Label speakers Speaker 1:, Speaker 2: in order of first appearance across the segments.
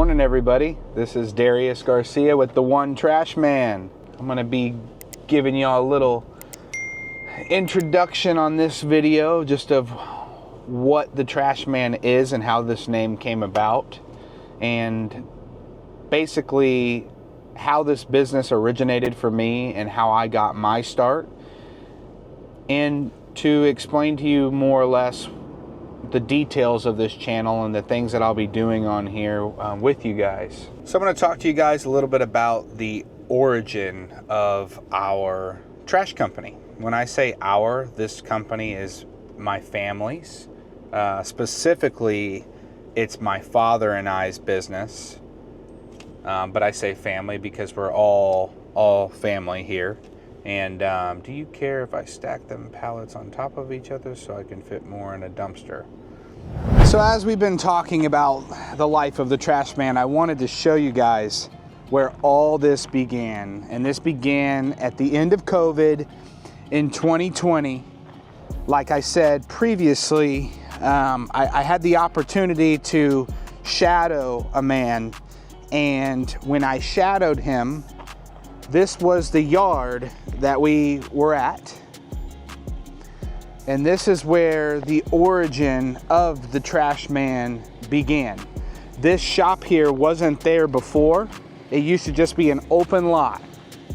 Speaker 1: morning, everybody. This is Darius Garcia with TheTrashman. I'm going to be giving y'all a little introduction on this video, just of what TheTrashman is and how this name came about, and basically how this business originated for me and how I got my start, and to explain to you more or less the details of this channel and the things that I'll be doing on here with you guys. So I'm going to talk to you guys a little bit about the origin of our trash company. When I say our, this company is my family's. Specifically, it's my father and I's business. But I say family because we're all family here. And do you care if I stack them pallets on top of each other so I can fit more in a dumpster? So as we've been talking about the life of the Trashman, I wanted to show you guys where all this began. And this began at the end of COVID in 2020. Like I said previously, I had the opportunity to shadow a man. And when I shadowed him, this was the yard that we were at. And this is where the origin of the Trashman began. This shop here wasn't there before. It used to just be an open lot.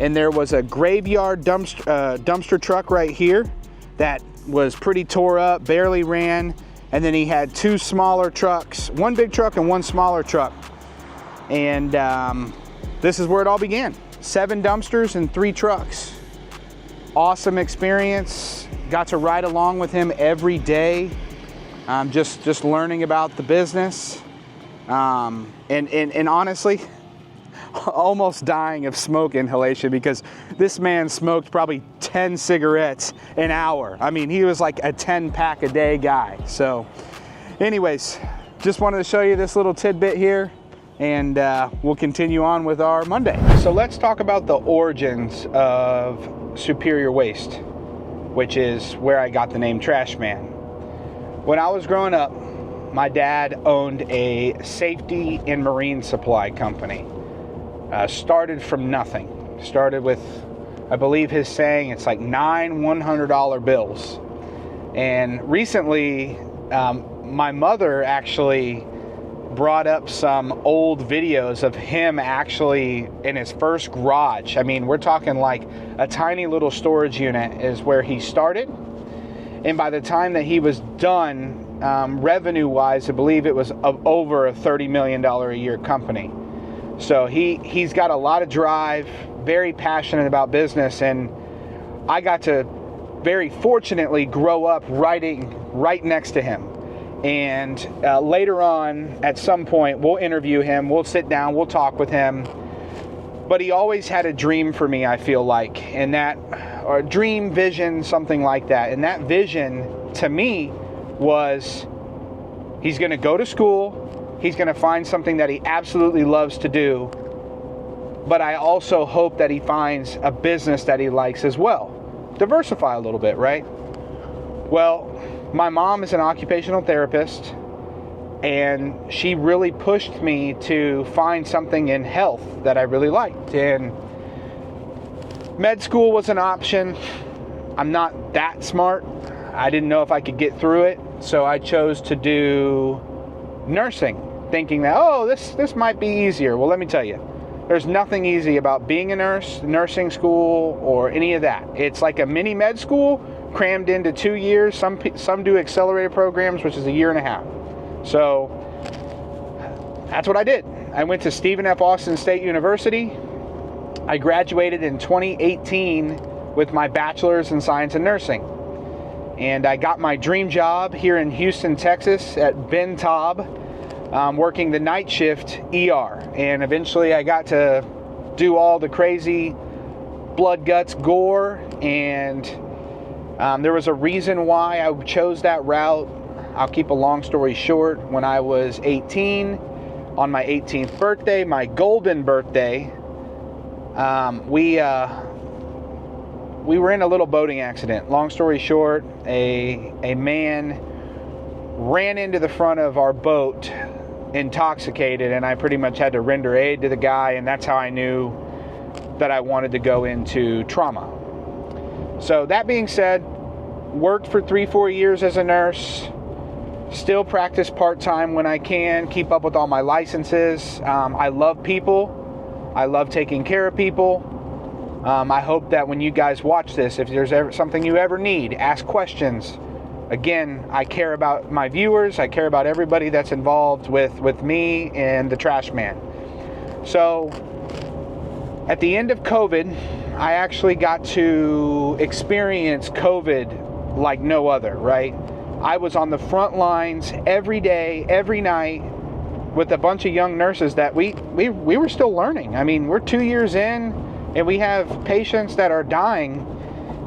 Speaker 1: And there was a graveyard dumpster truck right here that was pretty tore up, barely ran. And then he had two smaller trucks, one big truck and one smaller truck. And this is where it all began. 7 dumpsters and 3 trucks. Awesome experience. Got to ride along with him every day. Just learning about the business. And honestly, almost dying of smoke inhalation, because this man smoked probably 10 cigarettes an hour. I mean, he was like a 10-pack a day guy. So anyways, just wanted to show you this little tidbit here. And we'll continue on with our Monday. So let's talk about the origins of Superior Waste, which is where I got the name Trashman. When I was growing up, my dad owned a safety and marine supply company. Started from nothing. Started with, I believe his saying, it's like 9 $100 bills. And recently, my mother actually brought up some old videos of him actually in his first garage. I mean, we're talking like a tiny little storage unit is where he started. And by the time that he was done, revenue-wise, I believe it was over a $30 million a year company. So he's got a lot of drive, very passionate about business, and I got to very fortunately grow up right next to him. And later on, at some point, we'll interview him, we'll sit down, we'll talk with him. But he always had a dream for me, I feel like, and that, or a dream, vision, something like that. And that vision, to me, was he's going to go to school, he's going to find something that he absolutely loves to do, but I also hope that he finds a business that he likes as well. Diversify a little bit, right? Well, my mom is an occupational therapist, and she really pushed me to find something in health that I really liked. And med school was an option. I'm not that smart. I didn't know if I could get through it, so I chose to do nursing, thinking that, oh, this might be easier. Well, let me tell you, there's nothing easy about being a nurse, nursing school, or any of that. It's like a mini med school crammed into 2 years. Some do accelerated programs, which is a year and a half. So that's what I did. I went to Stephen F. Austin State University. I graduated in 2018 with my bachelor's in science and nursing. And I got my dream job here in Houston, Texas at Ben Taub, working the night shift ER. And eventually I got to do all the crazy blood, guts, gore, and there was a reason why I chose that route. I'll keep a long story short. When I was 18, on my 18th birthday, my golden birthday, we were in a little boating accident. Long story short, a man ran into the front of our boat intoxicated, and I pretty much had to render aid to the guy, and that's how I knew that I wanted to go into trauma. So that being said, worked for 3-4 years as a nurse, still practice part-time when I can, keep up with all my licenses. I love people. I love taking care of people. I hope that when you guys watch this, if there's ever something you ever need, ask questions. Again, I care about my viewers. I care about everybody that's involved with me and the Trashman. So at the end of COVID, I actually got to experience COVID like no other, right? I was on the front lines every day, every night, with a bunch of young nurses that we were still learning. I mean, we're 2 years in, and we have patients that are dying,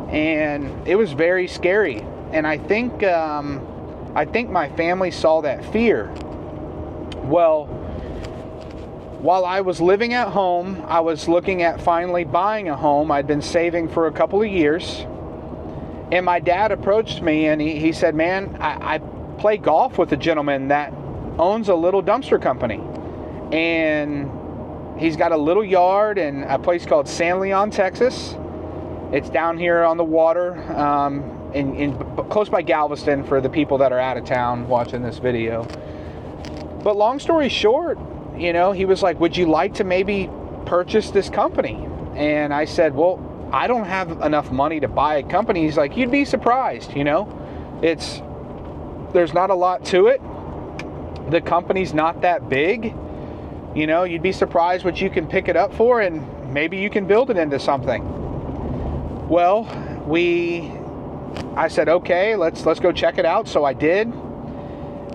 Speaker 1: and it was very scary. And I think my family saw that fear. Well, while I was living at home, I was looking at finally buying a home. I'd been saving for a couple of years, and my dad approached me, and he said, man, I play golf with a gentleman that owns a little dumpster company, and he's got a little yard in a place called San Leon, Texas. It's down here on the water, in close by Galveston, for the people that are out of town watching this video. But long story short, he was like, would you like to maybe purchase this company? And I said, well, I don't have enough money to buy a company. He's like, you'd be surprised, there's not a lot to it. The company's not that big. You'd be surprised what you can pick it up for, and maybe you can build it into something. Well, I said, okay, let's go check it out. So I did.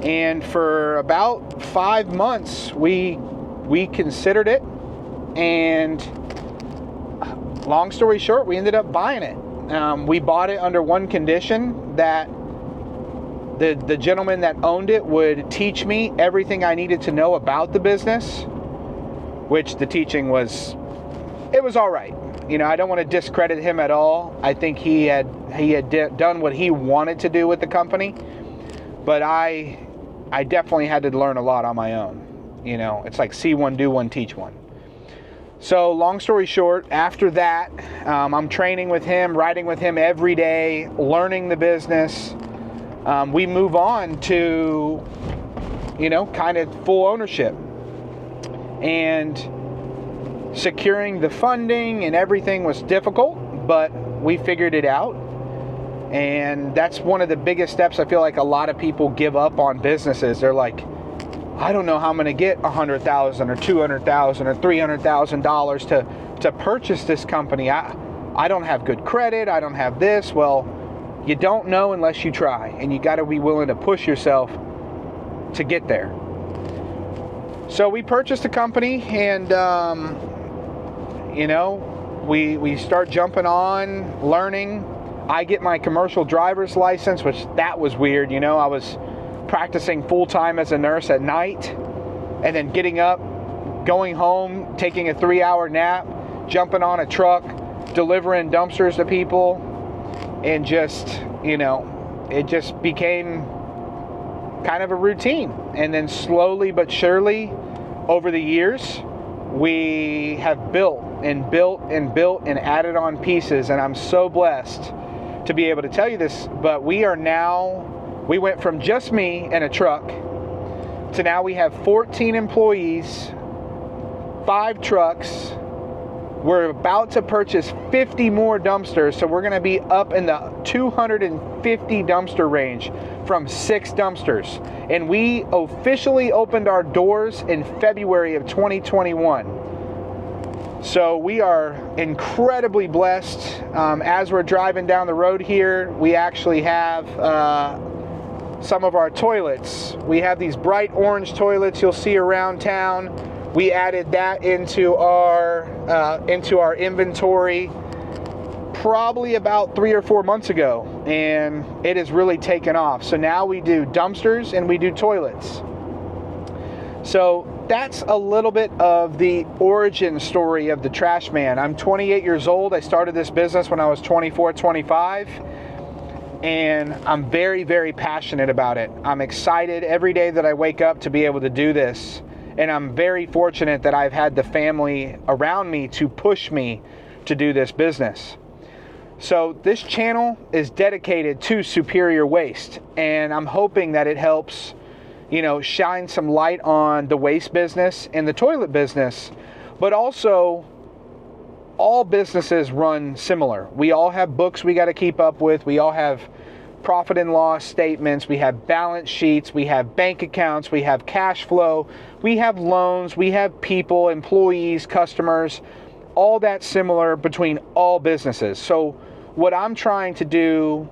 Speaker 1: And for about 5 months, we considered it. And long story short, we ended up buying it. We bought it under one condition, that the gentleman that owned it would teach me everything I needed to know about the business, which the teaching was all right. I don't want to discredit him at all. I think he had done what he wanted to do with the company, but I definitely had to learn a lot on my own. It's like see one, do one, teach one. So long story short, after that, I'm training with him, riding with him every day, learning the business. We move on to, kind of full ownership, and securing the funding and everything was difficult, but we figured it out. And that's one of the biggest steps. I feel like a lot of people give up on businesses. They're like, I don't know how I'm going to get $100,000 or $200,000 or $300,000 to purchase this company. I don't have good credit. I don't have this. Well, you don't know unless you try, and you got to be willing to push yourself to get there. So we purchased a company, and we start jumping on, learning. I get my commercial driver's license, which that was weird. I was practicing full-time as a nurse at night, and then getting up, going home, taking a 3-hour nap, jumping on a truck, delivering dumpsters to people, and just, it just became kind of a routine. And then slowly but surely, over the years, we have built and built and built and added on pieces, and I'm so blessed to be able to tell you this, but we went from just me and a truck to now we have 14 employees, 5 trucks. We're about to purchase 50 more dumpsters, so we're going to be up in the 250 dumpster range from 6 dumpsters. And we officially opened our doors in February of 2021. So we are incredibly blessed. As we're driving down the road here, we actually have some of our toilets. We have these bright orange toilets you'll see around town. We added that into our inventory probably about 3 or 4 months ago, and it has really taken off. So now we do dumpsters and we do toilets. So that's a little bit of the origin story of the Trashman. I'm 28 years old. I started this business when I was 24, 25. and I'm very, very passionate about it. I'm excited every day that I wake up to be able to do this, and I'm very fortunate that I've had the family around me to push me to do this business. So this channel is dedicated to superior waste, and I'm hoping that it helps, shine some light on the waste business and the toilet business, but also all businesses run similar. We all have books we got to keep up with. We all have profit and loss statements. We have balance sheets. We have bank accounts. We have cash flow. We have loans. We have people, employees, customers, all that similar between all businesses. So what I'm trying to do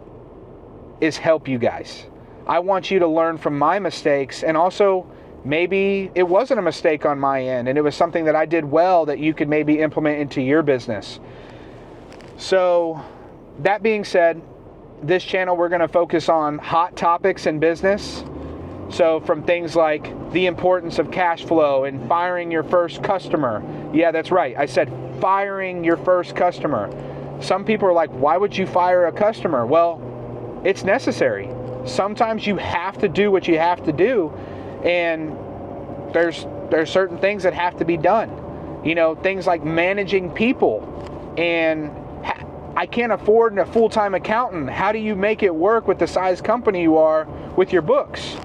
Speaker 1: is help you guys. I want you to learn from my mistakes, and also maybe it wasn't a mistake on my end and it was something that I did well that you could maybe implement into your business. So that being said, this channel, we're going to focus on hot topics in business. So from things like the importance of cash flow and firing your first customer. Yeah, that's right. I said firing your first customer. Some people are like, why would you fire a customer? Well, it's necessary. Sometimes you have to do what you have to do, and there's certain things that have to be done. Things like managing people, and I can't afford a full-time accountant. How do you make it work with the size company you are with your books?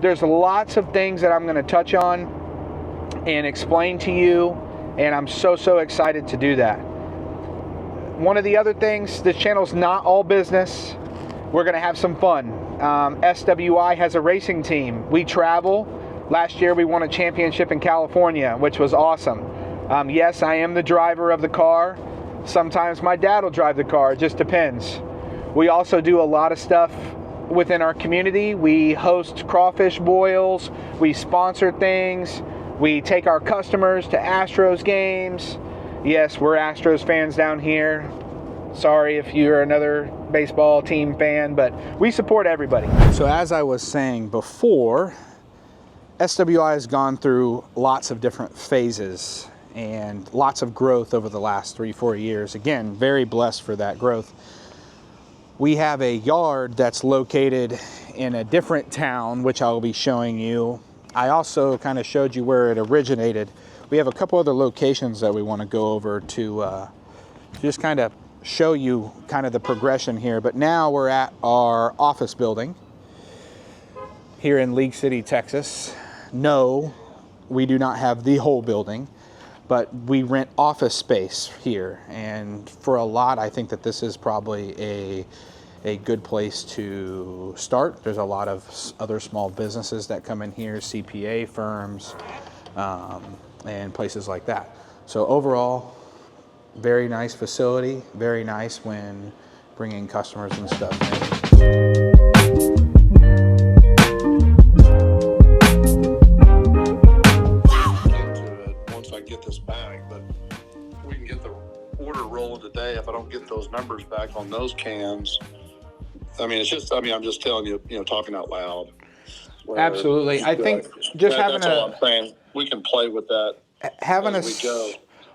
Speaker 1: There's lots of things that I'm going to touch on and explain to you, and I'm so excited to do that. One of the other things, this channel's not all business. We're going to have some fun. SWI has a racing team. We travel. Last year we won a championship in California, which was awesome. Yes, I am the driver of the car. Sometimes my dad will drive the car. It just depends. We also do a lot of stuff within our community. We host crawfish boils. We sponsor things. We take our customers to Astros games. Yes, we're Astros fans down here. Sorry if you're another baseball team fan, but we support everybody. So as I was saying before, SWI has gone through lots of different phases and lots of growth over the last 3-4 years. Again, very blessed for that growth. We have a yard that's located in a different town, which I'll be showing you. I also kind of showed you where it originated. We have a couple other locations that we want to go over to just kind of show you kind of the progression here. But now we're at our office building here in League City, Texas. No, we do not have the whole building, but we rent office space here. And for a lot, I think that this is probably a good place to start. There's a lot of other small businesses that come in here, CPA firms, and places like that. So overall, very nice facility, very nice when bringing customers and stuff in.
Speaker 2: Once I get this back, but we can get the order rolling today. If I don't get those numbers back on those cans, I'm just telling you, talking out loud.
Speaker 1: Absolutely. I think just
Speaker 2: that's all I'm saying. We can play with that as we go.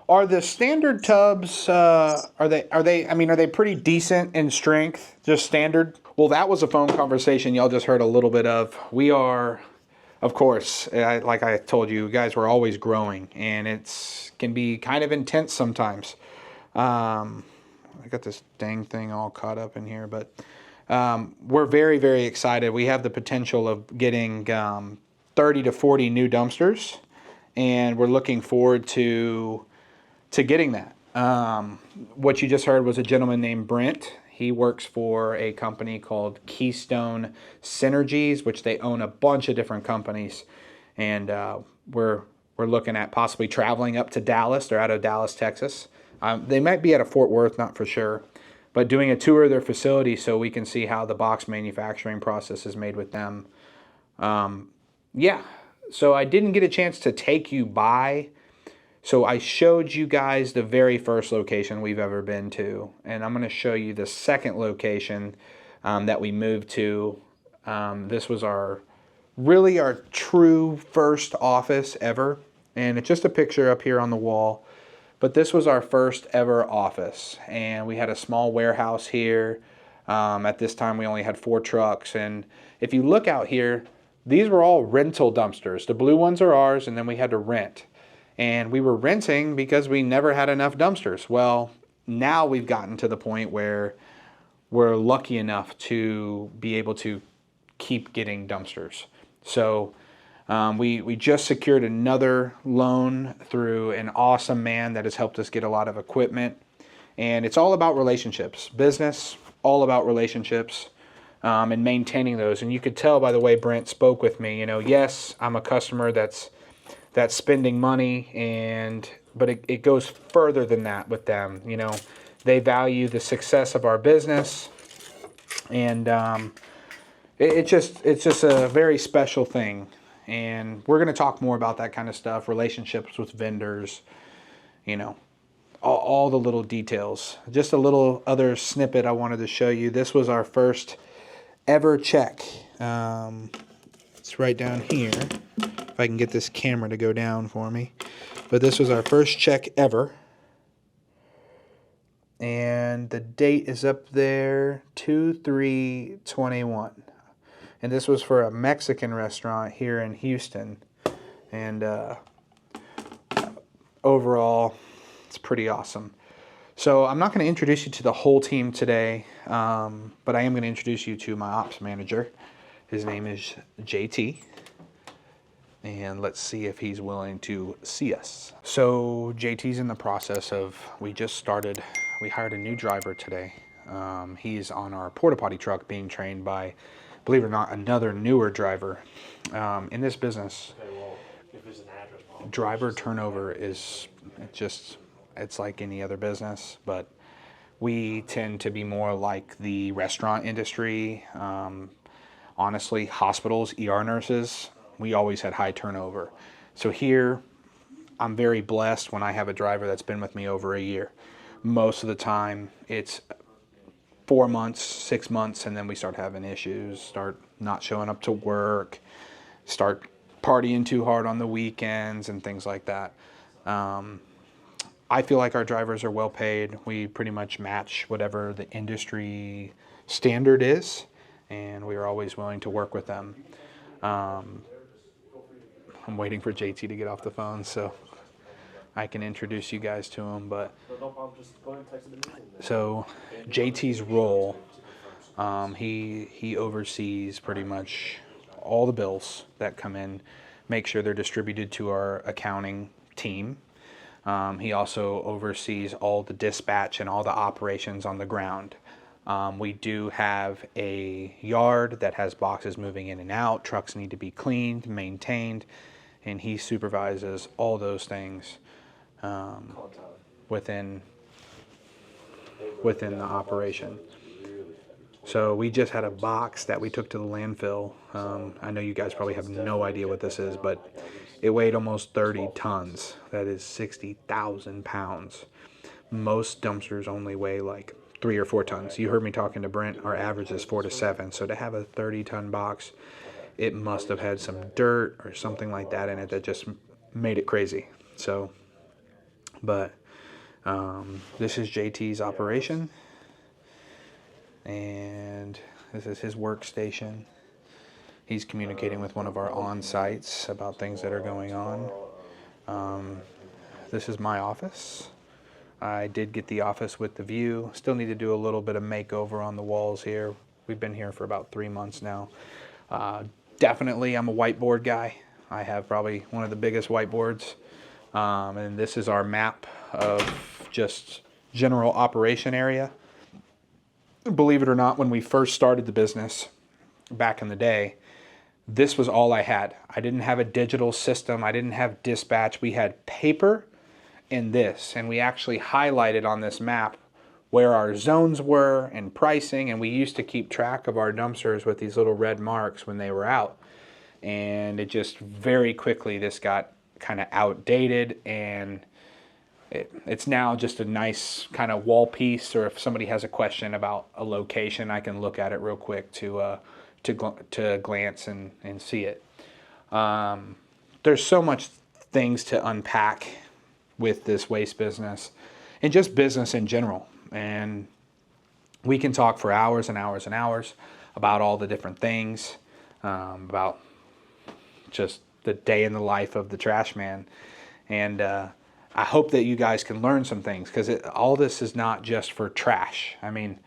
Speaker 1: Are the standard tubs, are they pretty decent in strength, just standard? Well, that was a phone conversation y'all just heard a little bit of. We are, of course, like I told you guys, we're always growing, and it can be kind of intense sometimes. I got this dang thing all caught up in here, but we're very, very excited. We have the potential of getting 30 to 40 new dumpsters, and we're looking forward to getting that. What you just heard was a gentleman named Brent. He works for a company called Keystone Synergies, which they own a bunch of different companies. And we're looking at possibly traveling up to Dallas. They're out of Dallas, Texas. They might be out of Fort Worth, not for sure. But doing a tour of their facility so we can see how the box manufacturing process is made with them. Yeah, so I didn't get a chance to take you by. So I showed you guys the very first location we've ever been to, and I'm going to show you the second location that we moved to. This was our true first office ever, and it's just a picture up here on the wall, but this was our first ever office, and we had a small warehouse here. At this time, we only had 4 trucks. And if you look out here, these were all rental dumpsters. The blue ones are ours, and then we had to rent. And we were renting because we never had enough dumpsters. Well, now we've gotten to the point where we're lucky enough to be able to keep getting dumpsters. So we just secured another loan through an awesome man that has helped us get a lot of equipment. And it's all about relationships. Business, all about relationships, and maintaining those. And you could tell by the way Brent spoke with me, yes, I'm a customer that's spending money, but it goes further than that with them. They value the success of our business, and it's just a very special thing. And we're going to talk more about that kind of stuff, relationships with vendors, all the little details. Just a little other snippet I wanted to show you. This was our first ever check. It's right down here. If I can get this camera to go down for me. But this was our first check ever. And the date is up there, 2/3/21. And this was for a Mexican restaurant here in Houston. And overall, it's pretty awesome. So I'm not going to introduce you to the whole team today, but I am going to introduce you to my ops manager. His name is JT. And let's see if he's willing to see us. So JT's in the process of, we hired a new driver today. He's on our porta potty truck being trained by, believe it or not, another newer driver. In this business, driver turnover is it's like any other business, but we tend to be more like the restaurant industry. Honestly, hospitals, ER nurses, we always had high turnover. So here, I'm very blessed when I have a driver that's been with me over a year. Most of the time, it's 4 months, 6 months, and then we start having issues, start not showing up to work, start partying too hard on the weekends and things like that. I feel like our drivers are well paid. We pretty much match whatever the industry standard is, and we are always willing to work with them. I'm waiting for JT to get off the phone so I can introduce you guys to him. But so JT's role, he oversees pretty much all the bills that come in, make sure they're distributed to our accounting team. He also oversees all the dispatch and all the operations on the ground. We do have a yard that has boxes moving in and out. Trucks need to be cleaned, maintained, and he supervises all those things within the operation. So we just had a box that we took to the landfill. I know you guys probably have no idea what this is, but it weighed almost 30 tons. That is 60,000 pounds. Most dumpsters only weigh like 3 or 4 tons. You heard me talking to Brent. Our average is 4 to 7. So to have a 30-ton box, it must have had some dirt or something like that in it that just made it crazy. So, but this is JT's operation, and this is his workstation. He's communicating with one of our on-sites about things that are going on. This is my office. I did get the office with the view. Still need to do a little bit of makeover on the walls here. We've been here for about 3 months now. Definitely, I'm a whiteboard guy. I have probably one of the biggest whiteboards. And this is our map of just general operation area. Believe it or not, when we first started the business back in the day, this was all I had. I didn't have a digital system. I didn't have dispatch. We had paper and this, and we actually highlighted on this map where our zones were and pricing, and we used to keep track of our dumpsters with these little red marks when they were out. And it just very quickly, this got kind of outdated, and it's now just a nice kind of wall piece, or if somebody has a question about a location, I can look at it real quick to glance and see it. There's so much things to unpack with this waste business and just business in general. And We can talk for hours and hours and hours about all the different things, about just the day in the life of the trash man. And I hope that you guys can learn some things, because all this is not just for trash. I mean,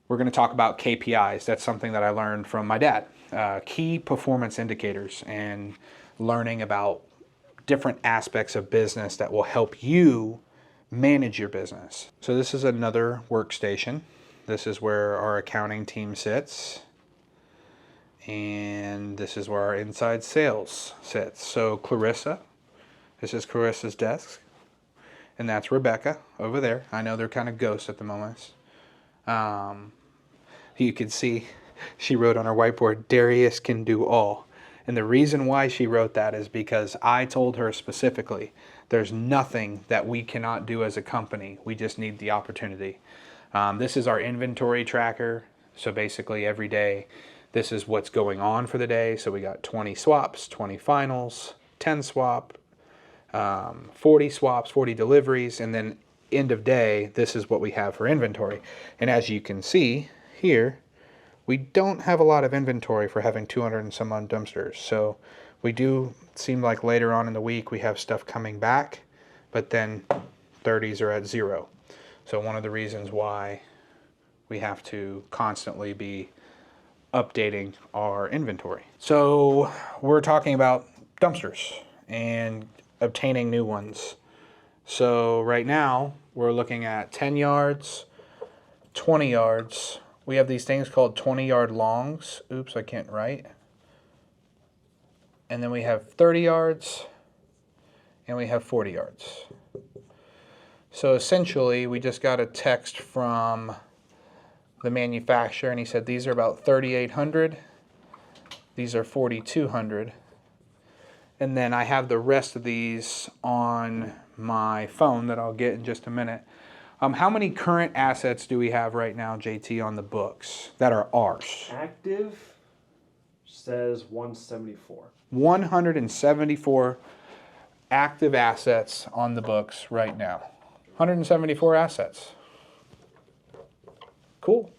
Speaker 1: we're going to talk about KPIs. That's something that I learned from my dad. Key performance indicators, and learning about different aspects of business that will help you manage your business. So this is another workstation. This is where our accounting team sits. And this is where our inside sales sits. So Clarissa, this is Clarissa's desk. And that's Rebecca over there. I know they're kind of ghosts at the moment. You can see she wrote on her whiteboard, Darius can do all. And the reason why she wrote that is because I told her specifically, there's nothing that we cannot do as a company. We just need the opportunity. This is our inventory tracker. So basically every day, this is what's going on for the day. So we got 20 swaps, 20 finals, 10 swap, 40 swaps, 40 deliveries, and then end of day, this is what we have for inventory. And as you can see here, we don't have a lot of inventory for having 200 and some odd dumpsters. So we do seem like later on in the week we have stuff coming back, but then 30s are at 0. So one of the reasons why we have to constantly be updating our inventory. So we're talking about dumpsters and obtaining new ones. So right now we're looking at 10 yards, 20 yards. We have these things called 20-yard longs. Oops, I can't write. And then we have 30 yards, and we have 40 yards. So essentially, we just got a text from the manufacturer, and he said these are about 3,800. These are 4,200. And then I have the rest of these on my phone that I'll get in just a minute. How many current assets do we have right now, JT, on the books that are ours?
Speaker 3: Active says 174.
Speaker 1: 174 active assets on the books right now. 174 assets. Cool.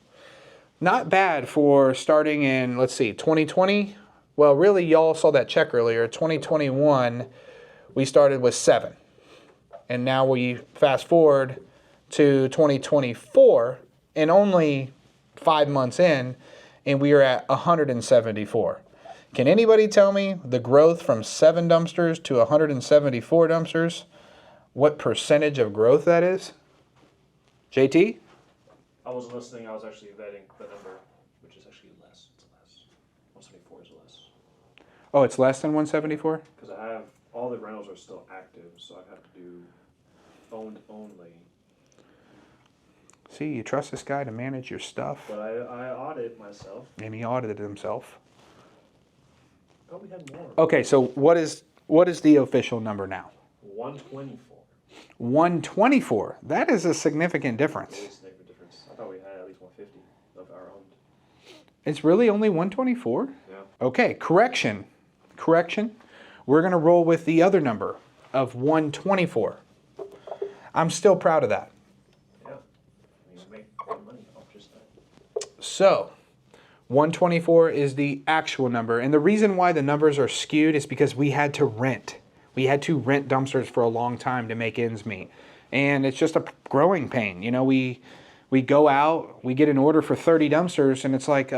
Speaker 1: Not bad for starting in, let's see, 2020. Well, really, y'all saw that check earlier. 2021, we started with 7. And now we fast forward to 2024, and only 5 months in, and we are at 174. Can anybody tell me the growth from 7 dumpsters to 174 dumpsters? What percentage of growth that is? JT?
Speaker 3: I wasn't listening. I was actually vetting the number, which is actually less. It's less. 174 is less.
Speaker 1: Oh, it's less than 174?
Speaker 3: Because I have all the rentals are still active, so I have to do owned only.
Speaker 1: See, you trust this guy to manage your stuff.
Speaker 3: But I audit myself.
Speaker 1: And he audited himself.
Speaker 3: Oh, we had more.
Speaker 1: Okay, so what is the official number now?
Speaker 3: 124.
Speaker 1: 124. That is a significant difference.
Speaker 3: It is a significant difference. I thought we had at least 150 of our own.
Speaker 1: It's really only 124?
Speaker 3: Yeah.
Speaker 1: Okay, correction. We're going to roll with the other number of 124. I'm still proud of that.
Speaker 3: Yeah. I mean, we make good money off just that.
Speaker 1: So, 124 is the actual number. And the reason why the numbers are skewed is because we had to rent. We had to rent dumpsters for a long time to make ends meet. And it's just a growing pain. You know, we go out, we get an order for 30 dumpsters, and it's like,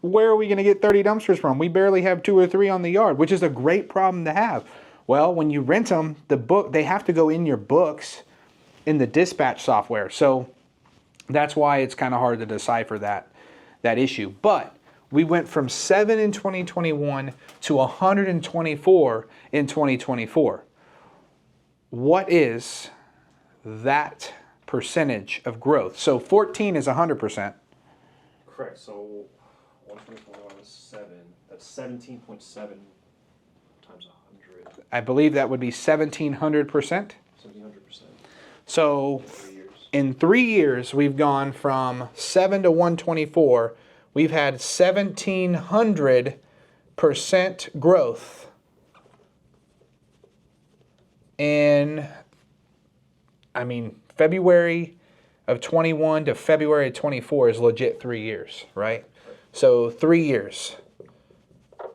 Speaker 1: where are we going to get 30 dumpsters from? We barely have 2 or 3 on the yard, which is a great problem to have. Well, when you rent them, they have to go in your books in the dispatch software. So that's why it's kind of hard to decipher that issue. But we went from 7 in 2021 to 124 in 2024. What is that percentage of growth? So 14 is 100%.
Speaker 3: Correct. So 124 minus 7. That's 17.7 times 100.
Speaker 1: I believe that would be 1,700%.
Speaker 3: 1700%.
Speaker 1: So
Speaker 3: 3 years.
Speaker 1: in 3 years, we've gone from 7 to 124. We've had 1,700% growth in, February of 21 to February of 24 is legit 3 years, right? So 3 years.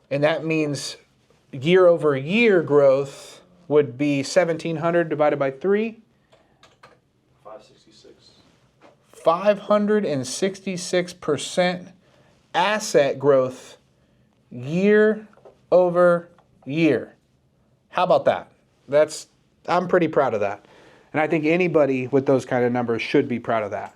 Speaker 1: And that means year over year growth would be 1,700 divided by 3.
Speaker 3: 566.
Speaker 1: 566% asset growth year over year. How about that? I'm pretty proud of that. And I think anybody with those kind of numbers should be proud of that.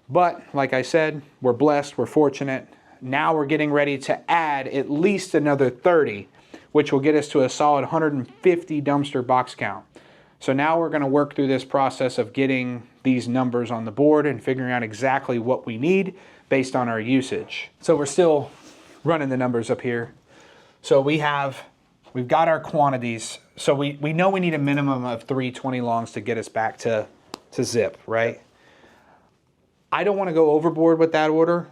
Speaker 1: But like I said, we're blessed, we're fortunate. Now we're getting ready to add at least another 30, which will get us to a solid 150 dumpster box count. So now we're going to work through this process of getting these numbers on the board and figuring out exactly what we need based on our usage. So we're still running the numbers up here. So we've got our quantities. So we know we need a minimum of 320 longs to get us back to zip, right? I don't want to go overboard with that order,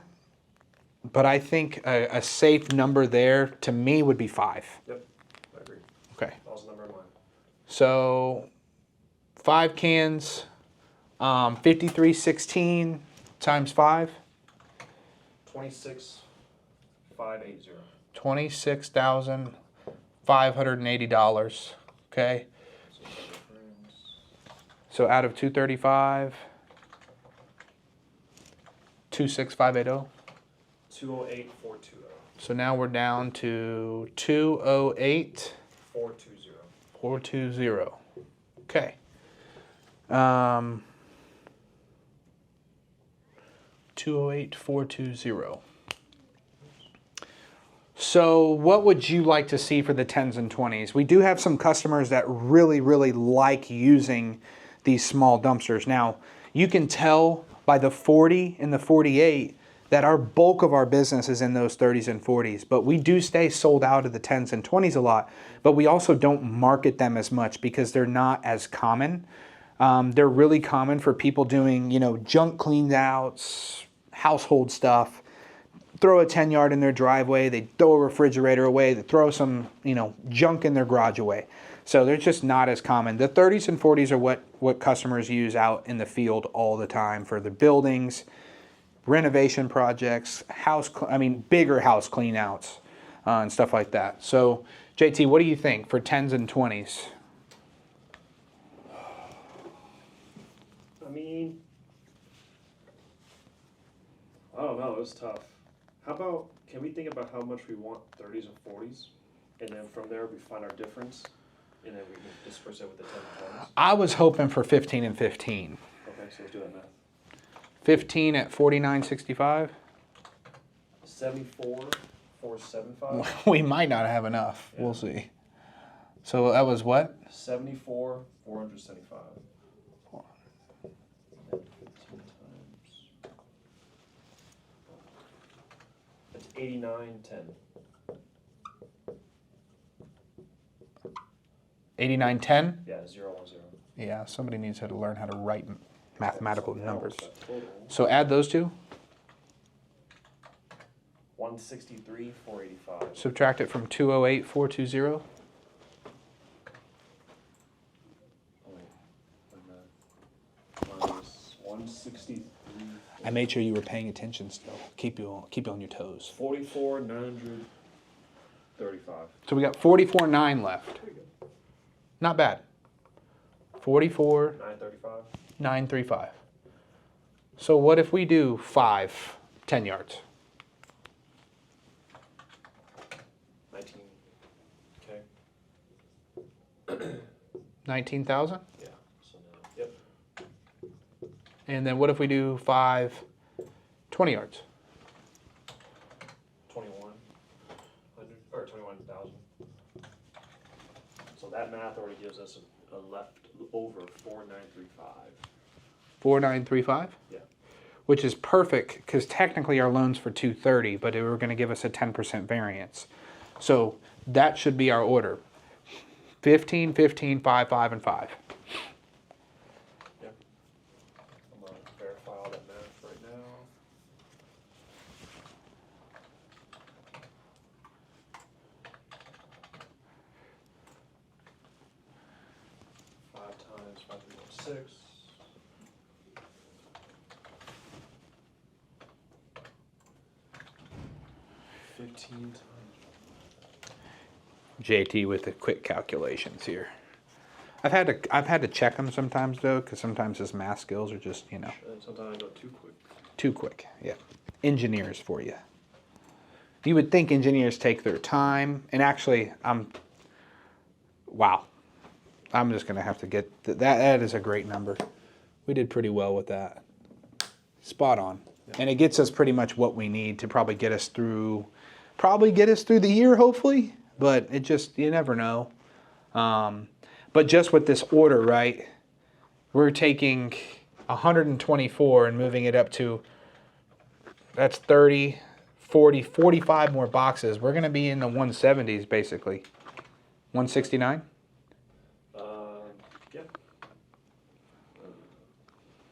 Speaker 1: but I think a safe number there to me would be 5.
Speaker 3: Yep, I agree.
Speaker 1: Okay.
Speaker 3: That was the number in mind.
Speaker 1: So 5 cans, 5316 times 5.
Speaker 3: 26,580.
Speaker 1: $26,580. Okay. So out of 235, 26580.
Speaker 3: 208,420.
Speaker 1: So now we're down to 208.
Speaker 3: 420.
Speaker 1: 420. Okay. 208 420. So what would you like to see for the 10s and 20s? We do have some customers that really, really like using these small dumpsters. Now, you can tell by the 40 and the 48 that our bulk of our business is in those 30s and 40s, but we do stay sold out of the 10s and 20s a lot, but we also don't market them as much because they're not as common. They're really common for people doing, junk cleaned outs, household stuff, throw a 10-yard in their driveway, they throw a refrigerator away, they throw some, junk in their garage away. So they're just not as common. The 30s and 40s are what customers use out in the field all the time for the buildings, renovation projects, bigger house clean outs and stuff like that. So JT, what do you think for 10s and 20s?
Speaker 3: I don't know, it was tough. How about, can we think about how much we want 30s and 40s? And then from there we find our difference, and then we can disperse it with the 10 and 20s?
Speaker 1: I was hoping for 15 and 15.
Speaker 3: Okay, so let's do that math.
Speaker 1: 15 at 49.65.
Speaker 3: 74,475.
Speaker 1: We might not have enough. Yeah. We'll see. So that was what?
Speaker 3: 74,475. That's 89.10.
Speaker 1: 89.10?
Speaker 3: Yeah, 010.
Speaker 1: Yeah, somebody needs to learn how to write mathematical numbers. So add those two.
Speaker 3: 163,485.
Speaker 1: Subtract it from 208,420.
Speaker 3: Minus 163.
Speaker 1: I made sure you were paying attention still. Keep you on your toes.
Speaker 3: 44,935.
Speaker 1: So we got 44,900 left. Not bad.
Speaker 3: 935.
Speaker 1: 44,935. So what if we do 5 10 yards?
Speaker 3: 19. Okay.
Speaker 1: 19,000?
Speaker 3: Yeah. So now, yep.
Speaker 1: And then what if we do 5 20 yards?
Speaker 3: 2,100 or 21,000. So that math already gives us a left over 4,935.
Speaker 1: 4,935?
Speaker 3: Yeah.
Speaker 1: Which is perfect because technically our loan's for 230, but it were going to give us a 10% variance. So that should be our order. 15, 15, 5, 5, and 5.
Speaker 3: Yep. I'm going to verify all that math right now. Five times 5,316. 15 times.
Speaker 1: JT with the quick calculations here. I've had to check them sometimes though, because sometimes his math skills are just
Speaker 3: And sometimes I go too quick.
Speaker 1: too quick. Yeah, engineers for you. You would think engineers take their time, and actually, wow. I'm just gonna have to get that. That is a great number. We did pretty well with that. Spot on, and it gets us pretty much what we need to probably get us through the year, hopefully. But it just, you never know. But just with this order, right? We're taking 124 and moving it up to, that's 30, 40, 45 more boxes. We're going to be in the 170s basically. 169?
Speaker 3: Yeah.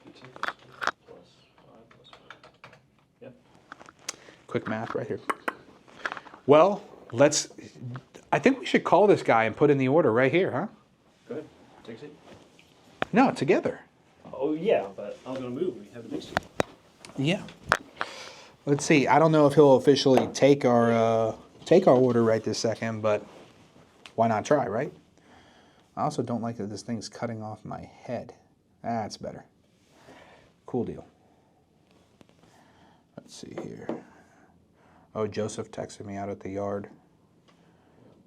Speaker 3: You take this plus 5 plus 5. Yep.
Speaker 1: Quick math right here. Well, I think we should call this guy and put in the order right here, huh?
Speaker 3: Go ahead. Take a seat.
Speaker 1: No, together.
Speaker 3: Oh, yeah, but I'm going to move. We have it next to you.
Speaker 1: Yeah. Let's see. I don't know if he'll officially take our order right this second, but why not try, right? I also don't like that this thing's cutting off my head. That's better. Cool deal. Let's see here. Oh, Joseph texted me out at the yard.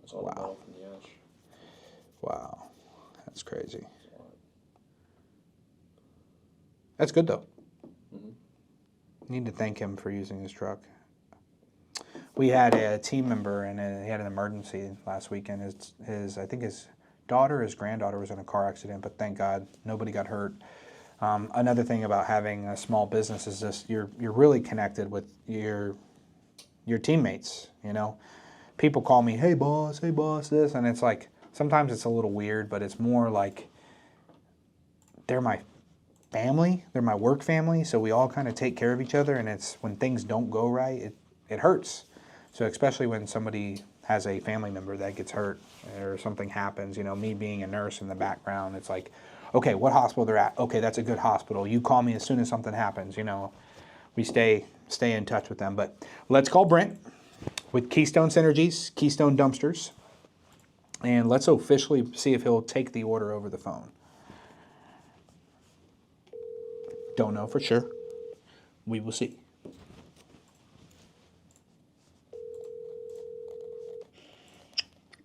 Speaker 3: It's all
Speaker 1: Wow.
Speaker 3: from the ash.
Speaker 1: Wow. That's crazy. That's good, though. Need to thank him for using his truck. We had a team member, and he had an emergency last weekend. I think his granddaughter was in a car accident, but thank God nobody got hurt. Another thing about having a small business is this: you're really connected with your teammates. You know, people call me, hey boss, this, and it's like sometimes it's a little weird, but it's more like they're my family, they're my work family, so we all kind of take care of each other, and it's when things don't go right, it hurts. So especially when somebody has a family member that gets hurt or something happens, you know, me being a nurse in the background, it's like, okay, what hospital they're at? Okay, that's a good hospital. You call me as soon as something happens, you know. We stay in touch with them. But let's call Brent with Keystone Synergies, Keystone Dumpsters, and let's officially see if he'll take the order over the phone. Don't know for sure. We will see.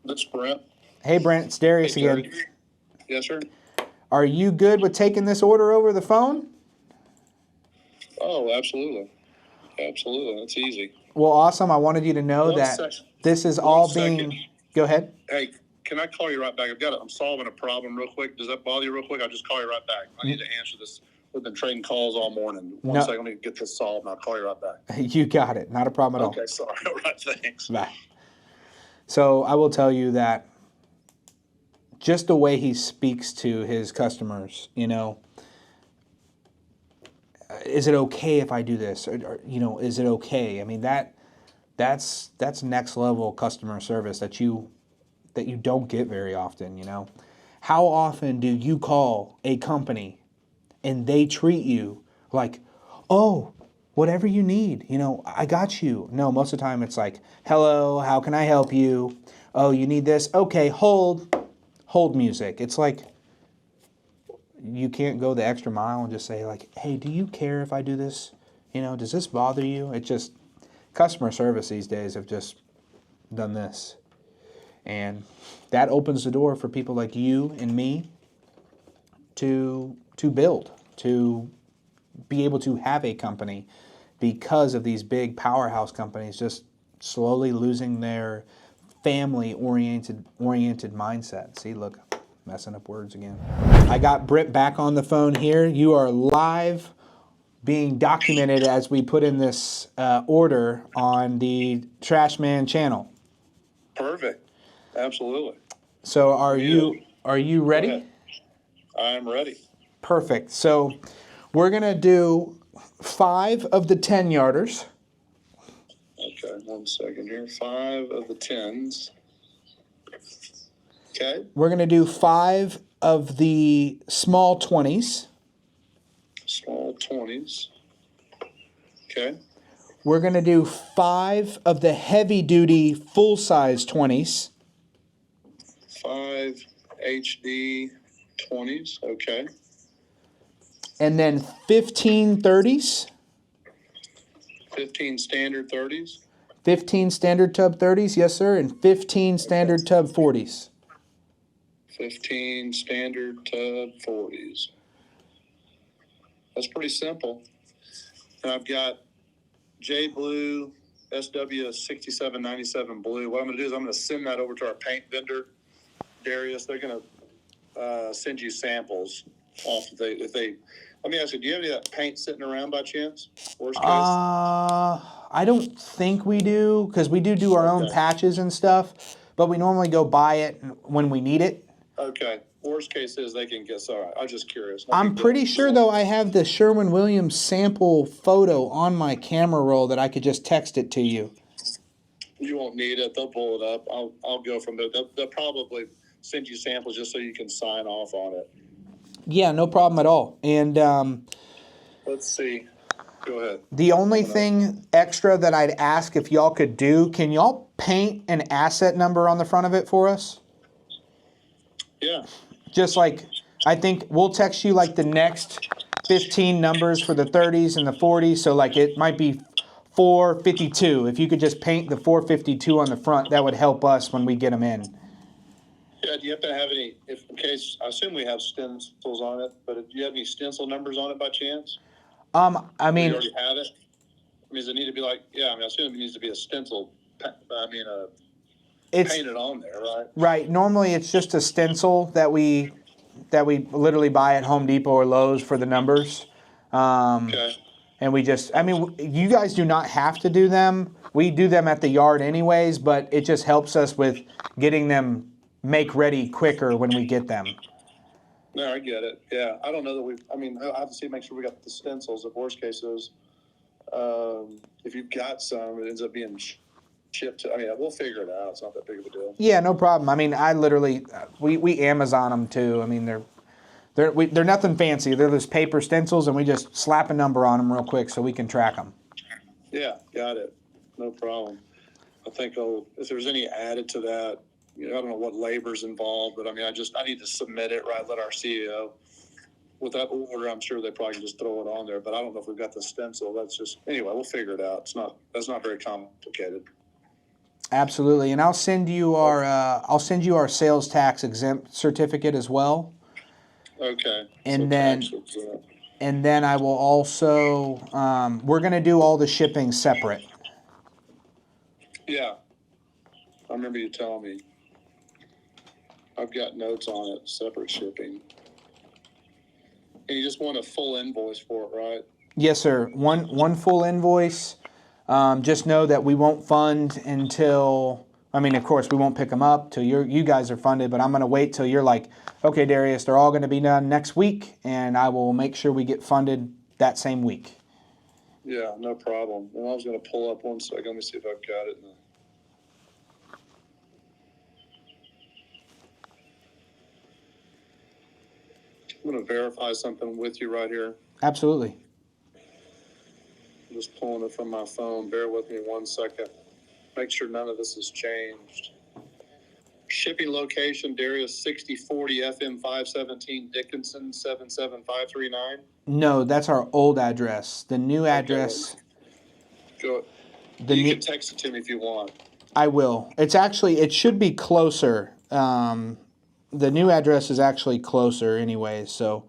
Speaker 2: This is Brent.
Speaker 1: Hey Brent, it's Darius
Speaker 2: Hey,
Speaker 1: again.
Speaker 2: Jerry. Yes, sir.
Speaker 1: Are you good with taking this order over the phone?
Speaker 2: Oh, absolutely. Absolutely. That's easy.
Speaker 1: Well, awesome. I wanted you to know that this is all being... Go ahead.
Speaker 2: Hey, can I call you right back? I'm solving a problem real quick. Does that bother you real quick? I'll just call you right back. I need to answer this. We've been trading calls all morning. One second, let me get this solved, and I'll call you right back.
Speaker 1: You got it. Not a problem at all.
Speaker 2: Okay, sorry. All right, thanks.
Speaker 1: Bye. So I will tell you that just the way he speaks to his customers, you know, is it okay if I do this? Or, you know, is it okay? I mean, that's next level customer service that you don't get very often, you know. How often do you call a company and they treat you like, oh, whatever you need, you know, I got you? No, most of the time it's like, hello, how can I help you? Oh, you need this? Okay, hold music. It's like, you can't go the extra mile and just say like, hey, do you care if I do this? You know, does this bother you? It just, customer service these days have just done this. And that opens the door for people like you and me to build, to be able to have a company, because of these big powerhouse companies just slowly losing their family-oriented mindset. See, look, messing up words again. I got Britt back on the phone here. You are live, being documented as we put in this order on the Trashman channel.
Speaker 2: Perfect. Absolutely.
Speaker 1: So are you ready?
Speaker 2: I'm ready.
Speaker 1: Perfect. So we're gonna do 5 of the 10-yarders.
Speaker 2: Okay, 1 second here. 5 of the 10s. Okay.
Speaker 1: We're gonna do 5 of the small 20s.
Speaker 2: Small 20s. Okay.
Speaker 1: We're going to do 5 of the heavy-duty full-size 20s.
Speaker 2: 5 HD 20s, okay.
Speaker 1: And then 15 30s.
Speaker 2: 15 standard 30s.
Speaker 1: 15 standard tub 30s, yes, sir. And 15 standard tub 40s.
Speaker 2: 15 standard tub 40s. That's pretty simple. And I've got J Blue SW 6797 blue. What I'm going to do is I'm going to send that over to our paint vendor, Darius. They're going to send you samples off if they. Let me ask you, do you have any of that paint sitting around by chance? Worst case?
Speaker 1: I don't think we do, because we do our own
Speaker 2: Okay.
Speaker 1: patches and stuff, but we normally go buy it when we need it.
Speaker 2: Okay. Worst case is they can guess. All right. I'm just curious.
Speaker 1: I'm pretty sure, though, I have the Sherwin-Williams sample photo on my camera roll that I could just text it to you.
Speaker 2: You won't need it. They'll pull it up. I'll go from there. They'll probably send you samples just so you can sign off on it.
Speaker 1: Yeah, no problem at all. And
Speaker 2: Let's see. Go ahead.
Speaker 1: the only thing extra that I'd ask if y'all could do, can y'all paint an asset number on the front of it for us?
Speaker 2: Yeah.
Speaker 1: Just like, I think we'll text you like the next 15 numbers for the 30s and the 40s. So like it might be 452. If you could just paint the 452 on the front, that would help us when we get them in.
Speaker 2: Yeah, do you have to have any, in case, I assume we have stencils on it, but do you have any stencil numbers on it by chance?
Speaker 1: I
Speaker 2: Do
Speaker 1: mean,
Speaker 2: you already have it? I mean, does it need to be like, yeah, I mean, I assume it needs to be a stencil,
Speaker 1: it's
Speaker 2: painted on there, right?
Speaker 1: right. Normally it's just a stencil that we literally buy at Home Depot or Lowe's for the numbers.
Speaker 2: Okay.
Speaker 1: And we just, I mean, you guys do not have to do them. We do them at the yard anyways, but it just helps us with getting them make ready quicker when we get them.
Speaker 2: No, I get it. Yeah, I don't know that I have to see, make sure we got the stencils. The worst case is, if you've got some, it ends up being shipped to, I mean, we'll figure it out. It's not that big of a deal.
Speaker 1: Yeah, no problem. I mean, I literally, we Amazon them too. I mean, they're nothing fancy. They're just paper stencils, and we just slap a number on them real quick so we can track them.
Speaker 2: Yeah, got it. No problem. I think if there's any added to that, I don't know what labor's involved, but I mean, I need to submit it, right? Let our CEO, with that order, I'm sure they probably can just throw it on there, but I don't know if we've got the stencil. Anyway, we'll figure it out. That's not very complicated.
Speaker 1: Absolutely, and I'll send you our sales tax exempt certificate as well.
Speaker 2: Okay.
Speaker 1: And then I will also, we're going to do all the shipping separate.
Speaker 2: Yeah. I remember you telling me. I've got notes on it, separate shipping. And you just want a full invoice for it, right?
Speaker 1: Yes, sir. One full invoice. Just know that we won't fund until, I mean, of course, we won't pick them up till you guys are funded, but I'm going to wait till you're like, okay, Darius, they're all going to be done next week, and I will make sure we get funded that same week.
Speaker 2: Yeah, no problem. And I was going to pull up one second. Let me see if I've got it. I'm going to verify something with you right here.
Speaker 1: Absolutely.
Speaker 2: I'm just pulling it from my phone. Bear with me 1 second. Make sure none of this has changed. Shipping location, Darius 6040 FM 517 Dickinson 77539.
Speaker 1: No, that's our old address. The new address.
Speaker 2: Go. You can text it to me if you want.
Speaker 1: I will. It should be closer. The new address is actually closer anyway, so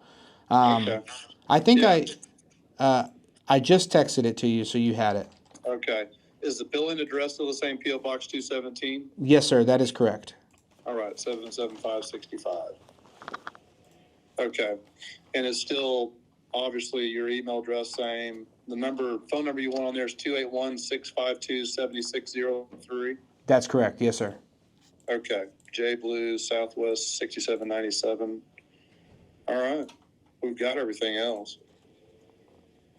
Speaker 2: Okay.
Speaker 1: I think I just texted it to you, so you had it.
Speaker 2: Okay. Is the billing address still the same? P.O. Box 217?
Speaker 1: Yes, sir. That is correct.
Speaker 2: All right, 77565. Okay. And it's still, obviously, your email address same. The phone number you want on there is 281-652-7603.
Speaker 1: That's correct. Yes, sir.
Speaker 2: Okay. J Blue, Southwest 6797. All right. We've got everything else.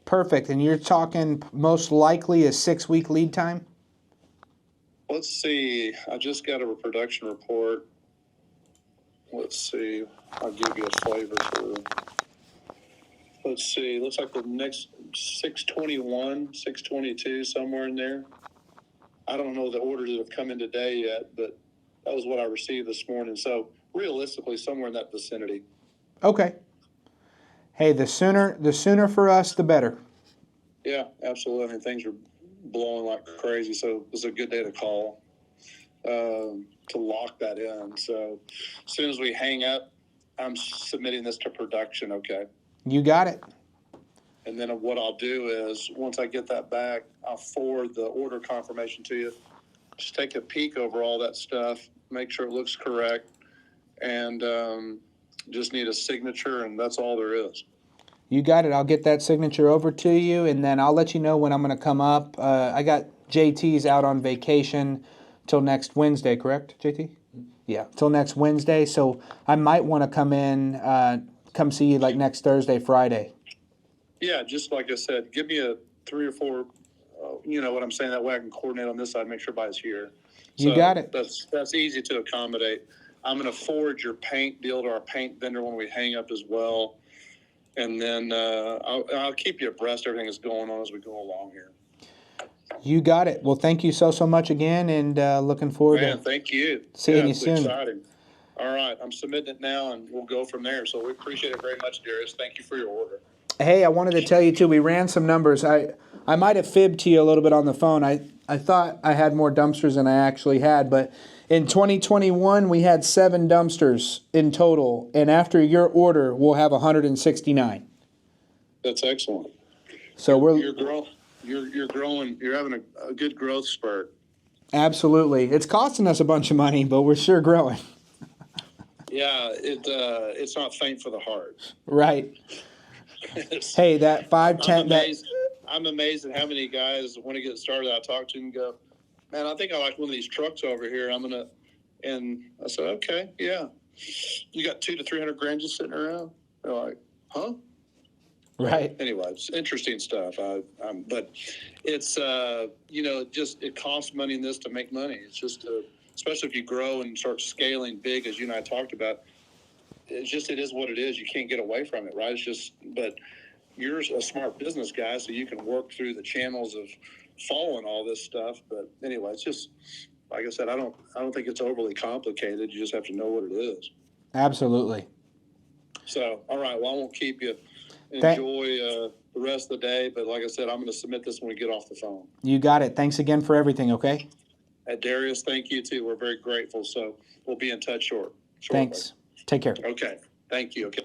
Speaker 1: Perfect. And you're talking most likely a 6-week lead time?
Speaker 2: Let's see. I just got a production report. Let's see. I'll give you a flavor for. let's see, looks like the next 621, 622, somewhere in there. I don't know the orders that have come in today yet, but that was what I received this morning. So realistically, somewhere in that vicinity.
Speaker 1: Okay. Hey, the sooner for us, the better.
Speaker 2: Yeah, absolutely. I mean, things are blowing like crazy, so it was a good day to call to lock that in. So as soon as we hang up, I'm submitting this to production, okay?
Speaker 1: You got it.
Speaker 2: And then what I'll do is, once I get that back, I'll forward the order confirmation to you. Just take a peek over all that stuff, make sure it looks correct, and just need a signature, and that's all there is.
Speaker 1: You got it. I'll get that signature over to you, and then I'll let you know when I'm going to come up. I got JT's out on vacation till next Wednesday, correct, JT? Yeah, till next Wednesday. So I might want to come in, come see you like next Thursday, Friday.
Speaker 2: Yeah, just like I said, give me a 3 or 4. You know what I'm saying? That way I can coordinate on this side, make sure everybody's here.
Speaker 1: You got it.
Speaker 2: That's easy to accommodate. I'm going to forward your paint deal to our paint vendor when we hang up as well. And then I'll keep you abreast of everything that's going on as we go along here.
Speaker 1: You got it. Well, thank you so much again, and looking forward to
Speaker 2: thank you.
Speaker 1: seeing you soon.
Speaker 2: Exciting. All right, I'm submitting it now, and we'll go from there. So we appreciate it very much, Darius. Thank you for your order.
Speaker 1: Hey, I wanted to tell you, too, we ran some numbers. I might have fibbed to you a little bit on the phone. I thought I had more dumpsters than I actually had, but in 2021, we had 7 dumpsters in total, and after your order, we'll have 169.
Speaker 2: That's excellent.
Speaker 1: So
Speaker 2: you're growing. You're having a good growth spurt.
Speaker 1: Absolutely. It's costing us a bunch of money, but we're sure growing.
Speaker 2: Yeah, it's not faint for the heart.
Speaker 1: Right. Hey, that 510.
Speaker 2: I'm amazed at how many guys, when they get started, I talk to them and go, man, I think I like one of these trucks over here. And I said, okay, yeah. You got 200 to 300 grand just sitting around? They're like, huh?
Speaker 1: Right.
Speaker 2: Anyway, it's interesting stuff. But it's, it costs money in this to make money. It's just, especially if you grow and start scaling big, as you and I talked about, it is what it is. You can't get away from it, right? But you're a smart business guy, so you can work through the channels of following all this stuff. But anyway, it's just, like I said, I don't think it's overly complicated. You just have to know what it is.
Speaker 1: Absolutely.
Speaker 2: So, all right. Well, I won't keep you. Enjoy the rest of the day. But like I said, I'm going to submit this when we get off the phone.
Speaker 1: You got it. Thanks again for everything, okay?
Speaker 2: Darius, thank you, too. We're very grateful. So we'll be in touch shortly.
Speaker 1: Thanks. Take care.
Speaker 2: Okay. Thank you. Okay.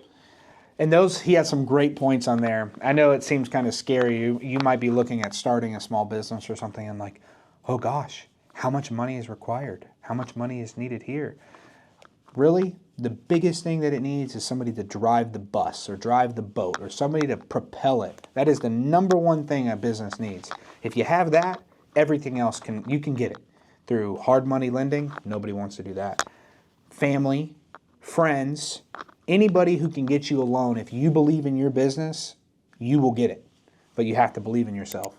Speaker 1: And he had some great points on there. I know it seems kind of scary. You might be looking at starting a small business or something and like, oh gosh, how much money is required? How much money is needed here? Really, the biggest thing that it needs is somebody to drive the bus or drive the boat or somebody to propel it. That is the number one thing a business needs. If you have that, everything else you can get it. Through hard money lending, nobody wants to do that. Family, friends, anybody who can get you a loan. If you believe in your business, you will get it. But you have to believe in yourself.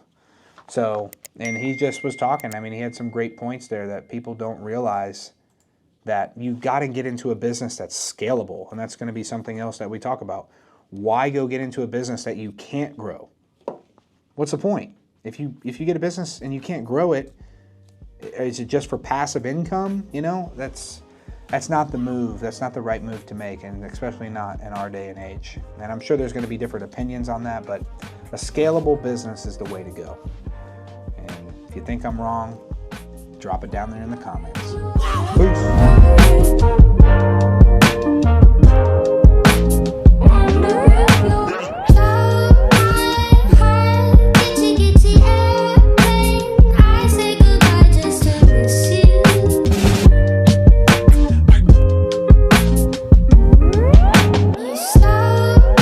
Speaker 1: So, and he just was talking. I mean, he had some great points there that people don't realize, that you got to get into a business that's scalable. And that's going to be something else that we talk about. Why go get into a business that you can't grow? What's the point? If you get a business and you can't grow it, is it just for passive income? You know, that's not the move. That's not the right move to make, and especially not in our day and age. And I'm sure there's going to be different opinions on that, but a scalable business is the way to go. And if you think I'm wrong, drop it down there in the comments. Peace.